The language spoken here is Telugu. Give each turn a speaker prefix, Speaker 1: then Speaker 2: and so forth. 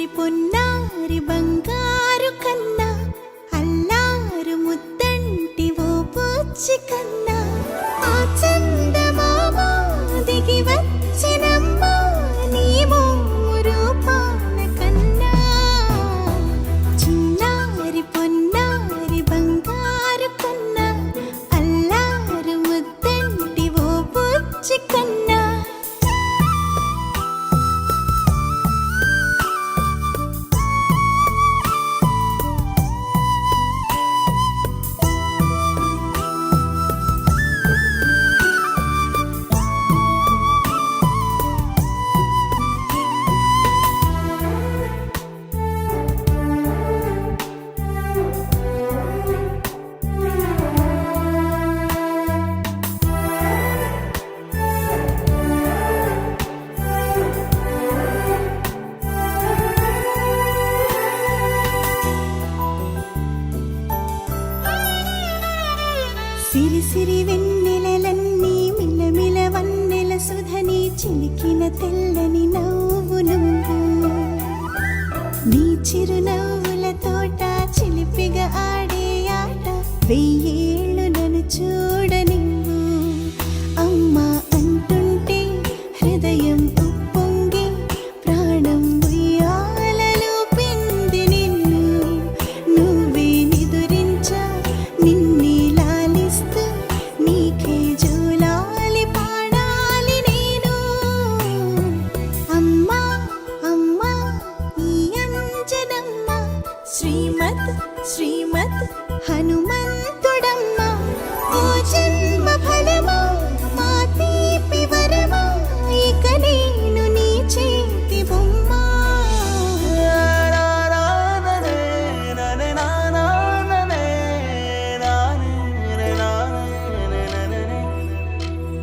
Speaker 1: చిన్నారి పొన్నారి బంగారు కన్నా అల్లారు ముద్దంటి ఓ పూచి కన్నా ఆ చందమామ దిగి వచ్చినమ్మా నీ రూపాన కన్నా చిన్నారి పొన్నారి బంగారు కన్నా అల్లారు ముద్దంటి ఓ పూచి కన్నా సిరి సిరి వెన్నెలలన్నీ మిలమిల వన్నెల సుధని చిలికిన తెల్లని నవ్వు నువ్వు నీ చిరునవ్వుల తోట చిలిపిగా ఆడే ఆట వెయ్యేళ్ళు నన్ను చూడనివ్వు అమ్మా అంటుంటే హృదయం ఉప్పొంగి ప్రాణం ఉయ్యాలలో పిండి నిన్ను నువ్వే నిదురించా నిన్నే నీకే జోలాలి పాడాలి నేను అమ్మా అమ్మా ఈ అంజనమ్మ శ్రీమత్ శ్రీమత్ హనుమంత